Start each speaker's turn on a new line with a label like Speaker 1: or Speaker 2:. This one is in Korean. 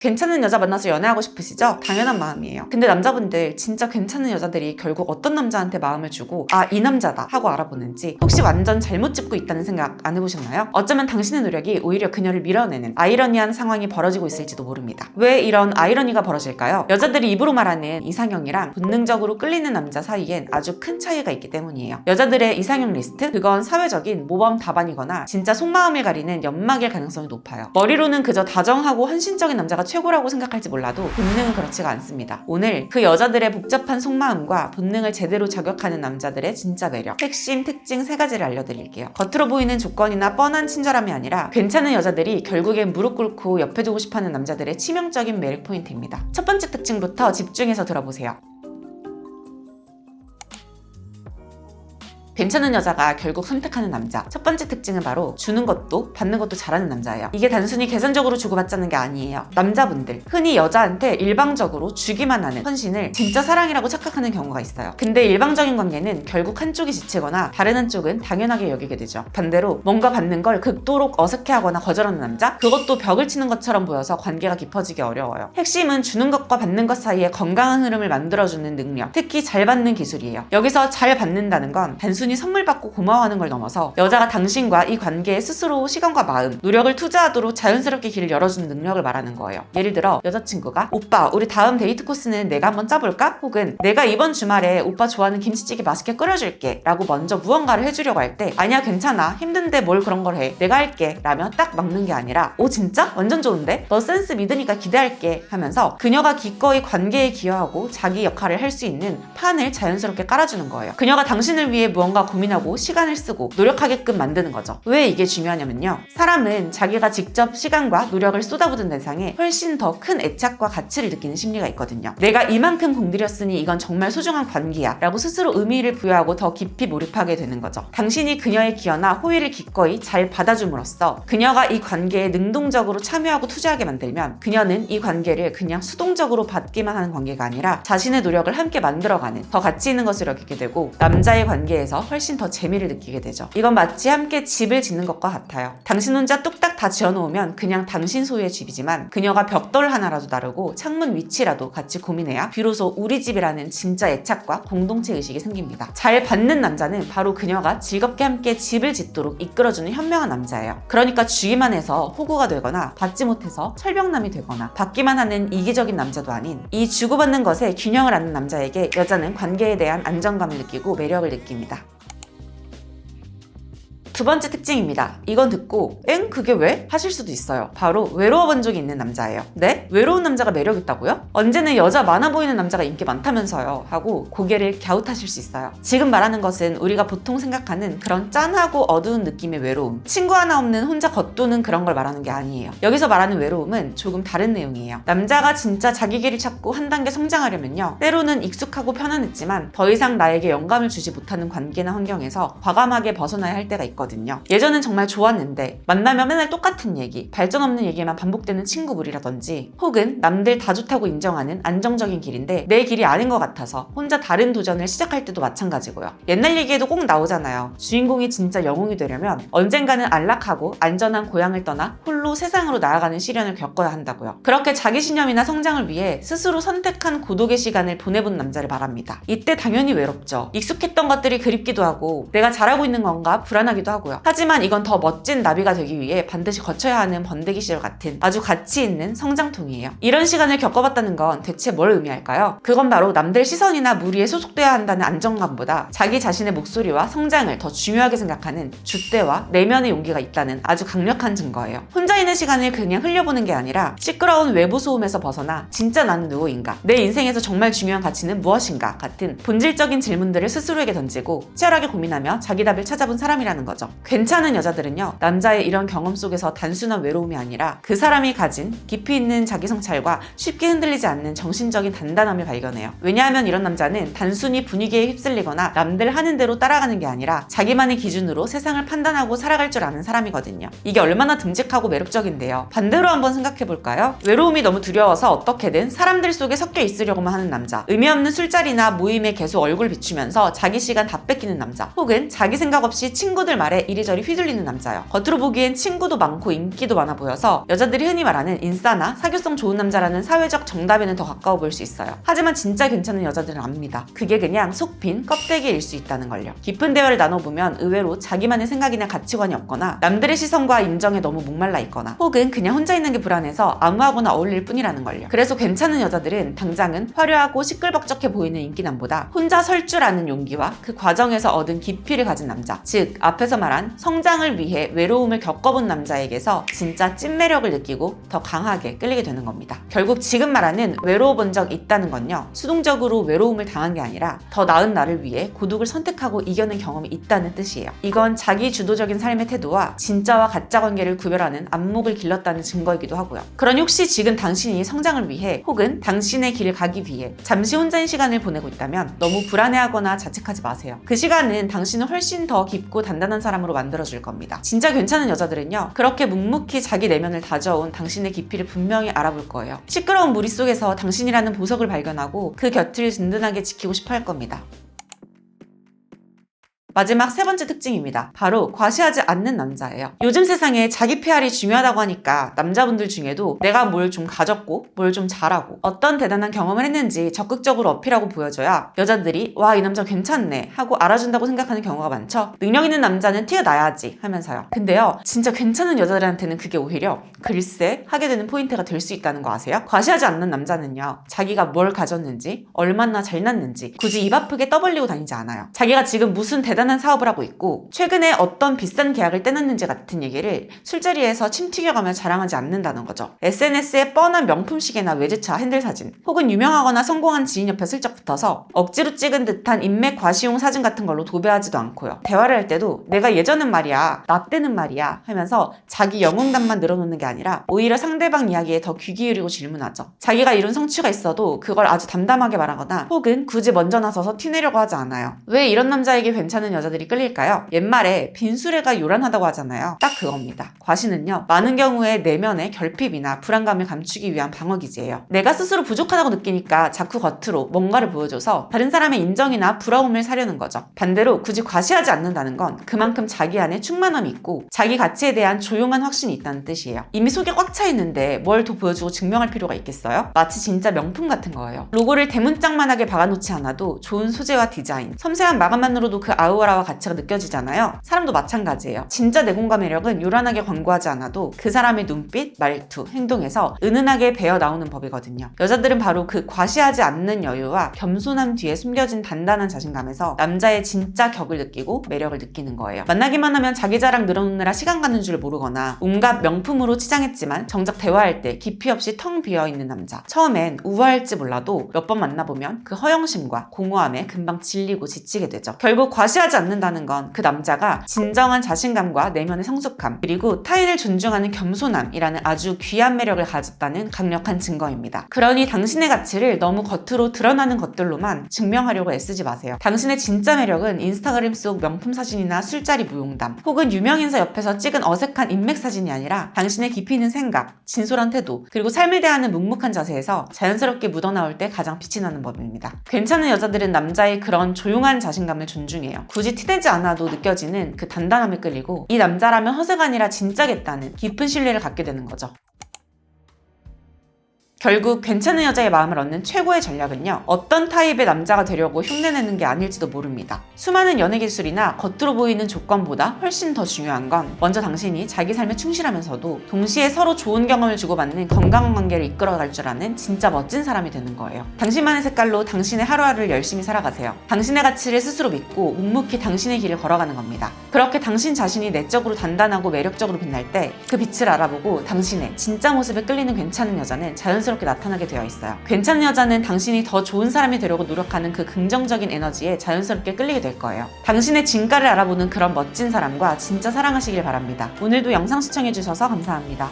Speaker 1: 괜찮은 여자 만나서 연애하고 싶으시죠? 당연한 마음이에요. 근데 남자분들 진짜 괜찮은 여자들이 결국 어떤 남자한테 마음을 주고 이 남자다 하고 알아보는지 혹시 완전 잘못 짚고 있다는 생각 안 해보셨나요? 어쩌면 당신의 노력이 오히려 그녀를 밀어내는 아이러니한 상황이 벌어지고 있을지도 모릅니다. 왜 이런 아이러니가 벌어질까요? 여자들이 입으로 말하는 이상형이랑 본능적으로 끌리는 남자 사이엔 아주 큰 차이가 있기 때문이에요. 여자들의 이상형 리스트? 그건 사회적인 모범 답안이거나 진짜 속마음을 가리는 연막일 가능성이 높아요. 머리로는 그저 다정하고 헌신적인 남자가 최고라고 생각할지 몰라도 본능은 그렇지가 않습니다. 오늘 그 여자들의 복잡한 속마음과 본능을 제대로 저격하는 남자들의 진짜 매력, 핵심 특징 3가지를 알려드릴게요. 겉으로 보이는 조건이나 뻔한 친절함이 아니라 괜찮은 여자들이 결국엔 무릎 꿇고 옆에 두고 싶어하는 남자들의 치명적인 매력 포인트입니다. 첫 번째 특징부터 집중해서 들어보세요. 괜찮은 여자가 결국 선택하는 남자. 첫 번째 특징은 바로 주는 것도 받는 것도 잘하는 남자예요. 이게 단순히 계산적으로 주고받자는 게 아니에요. 남자분들 흔히 여자한테 일방적으로 주기만 하는 헌신을 진짜 사랑이라고 착각하는 경우가 있어요. 근데 일방적인 관계는 결국 한쪽이 지치거나 다른 한쪽은 당연하게 여기게 되죠. 반대로 뭔가 받는 걸 극도로 어색해하거나 거절하는 남자? 그것도 벽을 치는 것처럼 보여서 관계가 깊어지기 어려워요. 핵심은 주는 것과 받는 것 사이에 건강한 흐름을 만들어주는 능력, 특히 잘 받는 기술이에요. 여기서 잘 받는다는 건 단순히 선물 받고 고마워하는 걸 넘어서 여자가 당신과 이 관계에 스스로 시간과 마음, 노력을 투자하도록 자연스럽게 길을 열어주는 능력을 말하는 거예요. 예를 들어 여자친구가 오빠 우리 다음 데이트 코스는 내가 한번 짜볼까? 혹은 내가 이번 주말에 오빠 좋아하는 김치찌개 맛있게 끓여줄게 라고 먼저 무언가를 해주려고 할 때 아니야 괜찮아 힘든데 뭘 그런 걸 해 내가 할게 라며 딱 막는 게 아니라 오 진짜? 완전 좋은데? 너 센스 믿으니까 기대할게 하면서 그녀가 기꺼이 관계에 기여하고 자기 역할을 할 수 있는 판을 자연스럽게 깔아주는 거예요. 그녀가 당신을 위해 무언가 고민하고 시간을 쓰고 노력하게끔 만드는 거죠. 왜 이게 중요하냐면요. 사람은 자기가 직접 시간과 노력을 쏟아부은 대상에 훨씬 더 큰 애착과 가치를 느끼는 심리가 있거든요. 내가 이만큼 공들였으니 이건 정말 소중한 관계야 라고 스스로 의미를 부여하고 더 깊이 몰입하게 되는 거죠. 당신이 그녀의 기여나 호의를 기꺼이 잘 받아줌으로써 그녀가 이 관계에 능동적으로 참여하고 투자하게 만들면 그녀는 이 관계를 그냥 수동적으로 받기만 하는 관계가 아니라 자신의 노력을 함께 만들어가는 더 가치 있는 것을 여기게 되고 남자의 관계에서 훨씬 더 재미를 느끼게 되죠. 이건 마치 함께 집을 짓는 것과 같아요. 당신 혼자 뚝딱 다 지어놓으면 그냥 당신 소유의 집이지만 그녀가 벽돌 하나라도 나르고 창문 위치라도 같이 고민해야 비로소 우리 집이라는 진짜 애착과 공동체 의식이 생깁니다. 잘 받는 남자는 바로 그녀가 즐겁게 함께 집을 짓도록 이끌어주는 현명한 남자예요. 그러니까 주기만 해서 호구가 되거나 받지 못해서 철벽남이 되거나 받기만 하는 이기적인 남자도 아닌 이 주고받는 것에 균형을 아는 남자에게 여자는 관계에 대한 안정감을 느끼고 매력을 느낍니다. 두 번째 특징입니다. 이건 듣고 엥? 그게 왜? 하실 수도 있어요. 바로 외로워 본 적이 있는 남자예요. 네? 외로운 남자가 매력 있다고요? 언제는 여자 많아 보이는 남자가 인기 많다면서요 하고 고개를 갸웃하실 수 있어요. 지금 말하는 것은 우리가 보통 생각하는 그런 짠하고 어두운 느낌의 외로움, 친구 하나 없는 혼자 겉도는 그런 걸 말하는 게 아니에요. 여기서 말하는 외로움은 조금 다른 내용이에요. 남자가 진짜 자기 길을 찾고 한 단계 성장하려면요, 때로는 익숙하고 편안했지만 더 이상 나에게 영감을 주지 못하는 관계나 환경에서 과감하게 벗어나야 할 때가 있거든요. 예전엔 정말 좋았는데 만나면 맨날 똑같은 얘기, 발전 없는 얘기만 반복되는 친구물이라든지 혹은 남들 다 좋다고 인정하는 안정적인 길인데 내 길이 아닌 것 같아서 혼자 다른 도전을 시작할 때도 마찬가지고요. 옛날 얘기에도 꼭 나오잖아요. 주인공이 진짜 영웅이 되려면 언젠가는 안락하고 안전한 고향을 떠나 홀로 세상으로 나아가는 시련을 겪어야 한다고요. 그렇게 자기 신념이나 성장을 위해 스스로 선택한 고독의 시간을 보내본 남자를 말합니다. 이때 당연히 외롭죠. 익숙했던 것들이 그립기도 하고 내가 잘하고 있는 건가 불안하기도 하고요. 하지만 이건 더 멋진 나비가 되기 위해 반드시 거쳐야 하는 번데기 시절 같은 아주 가치 있는 성장통이에요. 이런 시간을 겪어봤다는 건 대체 뭘 의미할까요? 그건 바로 남들 시선이나 무리에 소속돼야 한다는 안정감보다 자기 자신의 목소리와 성장을 더 중요하게 생각하는 줏대와 내면의 용기가 있다는 아주 강력한 증거예요. 혼자 있는 시간을 그냥 흘려보는 게 아니라 시끄러운 외부 소음에서 벗어나 진짜 나는 누구인가? 내 인생에서 정말 중요한 가치는 무엇인가? 같은 본질적인 질문들을 스스로에게 던지고 치열하게 고민하며 자기 답을 찾아본 사람이라는 거죠. 괜찮은 여자들은요, 남자의 이런 경험 속에서 단순한 외로움이 아니라 그 사람이 가진 깊이 있는 자기 성찰과 쉽게 흔들리지 않는 정신적인 단단함을 발견해요. 왜냐하면 이런 남자는 단순히 분위기에 휩쓸리거나 남들 하는 대로 따라가는 게 아니라 자기만의 기준으로 세상을 판단하고 살아갈 줄 아는 사람이거든요. 이게 얼마나 듬직하고 매력적인데요. 반대로 한번 생각해볼까요? 외로움이 너무 두려워서 어떻게든 사람들 속에 섞여 있으려고만 하는 남자, 의미 없는 술자리나 모임에 계속 얼굴 비추면서 자기 시간 다 뺏기는 남자, 혹은 자기 생각 없이 친구들 말에 말에 이리저리 휘둘리는 남자예요. 겉으로 보기엔 친구도 많고 인기도 많아 보여서 여자들이 흔히 말하는 인싸나 사교성 좋은 남자라는 사회적 정답에는 더 가까워 보일 수 있어요. 하지만 진짜 괜찮은 여자들은 압니다. 그게 그냥 속빈 껍데기일 수 있다는 걸요. 깊은 대화를 나눠보면 의외로 자기만의 생각이나 가치관이 없거나 남들의 시선과 인정에 너무 목말라 있거나 혹은 그냥 혼자 있는 게 불안해서 아무하고나 어울릴 뿐이라는 걸요. 그래서 괜찮은 여자들은 당장은 화려하고 시끌벅적해 보이는 인기남보다 혼자 설 줄 아는 용기와 그 과정에서 얻은 깊이를 가진 남자, 즉 앞에서 말한 성장을 위해 외로움을 겪어본 남자에게서 진짜 찐 매력을 느끼고 더 강하게 끌리게 되는 겁니다. 결국 지금 말하는 외로워 본 적 있다는 건요, 수동적으로 외로움을 당한 게 아니라 더 나은 나를 위해 고독을 선택하고 이겨낸 경험이 있다는 뜻이에요. 이건 자기 주도적인 삶의 태도와 진짜와 가짜 관계를 구별하는 안목을 길렀다는 증거이기도 하고요. 그러니 혹시 지금 당신이 성장을 위해 혹은 당신의 길을 가기 위해 잠시 혼자인 시간을 보내고 있다면 너무 불안해하거나 자책하지 마세요. 그 시간은 당신을 훨씬 더 깊고 단단한 사람으로 만들어줄 겁니다. 진짜 괜찮은 여자들은요, 그렇게 묵묵히 자기 내면을 다져온 당신의 깊이를 분명히 알아볼 거예요. 시끄러운 무리 속에서 당신이라는 보석을 발견하고 그 곁을 든든하게 지키고 싶어 할 겁니다. 마지막 세 번째 특징입니다. 바로 과시하지 않는 남자예요. 요즘 세상에 자기 PR이 중요하다고 하니까 남자분들 중에도 내가 뭘 좀 가졌고 뭘 좀 잘하고 어떤 대단한 경험을 했는지 적극적으로 어필하고 보여줘야 여자들이 와, 이 남자 괜찮네 하고 알아준다고 생각하는 경우가 많죠. 능력 있는 남자는 튀어나야지 하면서요. 근데요, 진짜 괜찮은 여자들한테는 그게 오히려 글쎄 하게 되는 포인트가 될 수 있다는 거 아세요? 과시하지 않는 남자는요, 자기가 뭘 가졌는지 얼마나 잘났는지 굳이 입 아프게 떠벌리고 다니지 않아요. 자기가 지금 무슨 대단한 사업을 하고 있고 최근에 어떤 비싼 계약을 떼놨는지 같은 얘기를 술자리에서 침 튀겨가며 자랑하지 않는다는 거죠. SNS에 뻔한 명품 시계나 외제차 핸들 사진 혹은 유명하거나 성공한 지인 옆에 슬쩍 붙어서 억지로 찍은 듯한 인맥 과시용 사진 같은 걸로 도배하지도 않고요. 대화를 할 때도 내가 예전엔 말이야, 나 때는 말이야 하면서 자기 영웅담만 늘어놓는 게 아니라 오히려 상대방 이야기에 더 귀 기울이고 질문하죠. 자기가 이룬 성취가 있어도 그걸 아주 담담하게 말하거나 혹은 굳이 먼저 나서서 티내려고 하지 않아요. 왜 이런 남자에게 괜찮은 여자들이 끌릴까요? 옛말에 빈수레가 요란하다고 하잖아요. 딱 그겁니다. 과시는요, 많은 경우에 내면의 결핍이나 불안감을 감추기 위한 방어기제예요. 내가 스스로 부족하다고 느끼니까 자꾸 겉으로 뭔가를 보여줘서 다른 사람의 인정이나 부러움을 사려는 거죠. 반대로 굳이 과시하지 않는다는 건 그만큼 자기 안에 충만함이 있고 자기 가치에 대한 조용한 확신이 있다는 뜻이에요. 이미 속에 꽉 차 있는데 뭘 더 보여주고 증명할 필요가 있겠어요? 마치 진짜 명품 같은 거예요. 로고를 대문짝만하게 박아놓지 않아도 좋은 소재와 디자인, 섬세한 마감만으로도 그 아우라와 가치가 느껴지잖아요. 사람도 마찬가지예요. 진짜 내공과 매력은 요란하게 광고하지 않아도 그 사람의 눈빛, 말투, 행동에서 은은하게 배어 나오는 법이거든요. 여자들은 바로 그 과시하지 않는 여유와 겸손함 뒤에 숨겨진 단단한 자신감에서 남자의 진짜 격을 느끼고 매력을 느끼는 거예요. 만나기만 하면 자기 자랑 늘어놓느라 시간 가는 줄 모르거나 온갖 명품으로 치장했지만 정작 대화할 때 깊이 없이 텅 비어있는 남자. 처음엔 우아할지 몰라도 몇 번 만나보면 그 허영심과 공허함에 금방 질리고 지치게 되죠. 결국 과시하지 않는다는 건 그 남자가 진정한 자신감과 내면의 성숙함 그리고 타인을 존중하는 겸손함이라는 아주 귀한 매력을 가졌다는 강력한 증거입니다. 그러니 당신의 가치를 너무 겉으로 드러나는 것들로만 증명하려고 애쓰지 마세요. 당신의 진짜 매력은 인스타그램 속 명품 사진이나 술자리 무용담 혹은 유명인사 옆에서 찍은 어색한 인맥 사진이 아니라 당신의 깊이 있는 생각, 진솔한 태도 그리고 삶을 대하는 묵묵한 자세에서 자연스럽게 묻어나올 때 가장 빛이 나는 법입니다. 괜찮은 여자들은 남자의 그런 조용한 자신감을 존중해요. 굳이 티내지 않아도 느껴지는 그 단단함에 끌리고 이 남자라면 허세가 아니라 진짜겠다는 깊은 신뢰를 갖게 되는 거죠. 결국 괜찮은 여자의 마음을 얻는 최고의 전략은요, 어떤 타입의 남자가 되려고 흉내내는 게 아닐지도 모릅니다. 수많은 연애 기술이나 겉으로 보이는 조건보다 훨씬 더 중요한 건 먼저 당신이 자기 삶에 충실하면서도 동시에 서로 좋은 경험을 주고받는 건강한 관계를 이끌어갈 줄 아는 진짜 멋진 사람이 되는 거예요. 당신만의 색깔로 당신의 하루하루를 열심히 살아가세요. 당신의 가치를 스스로 믿고 묵묵히 당신의 길을 걸어가는 겁니다. 그렇게 당신 자신이 내적으로 단단하고 매력적으로 빛날 때 그 빛을 알아보고 당신의 진짜 모습에 끌리는 괜찮은 여자는 자연스럽게 나타나게 되어 있어요. 괜찮은 여자는 당신이 더 좋은 사람이 되려고 노력하는 그 긍정적인 에너지에 자연스럽게 끌리게 될 거예요. 당신의 진가를 알아보는 그런 멋진 사람과 진짜 사랑하시길 바랍니다. 오늘도 영상 시청해주셔서 감사합니다.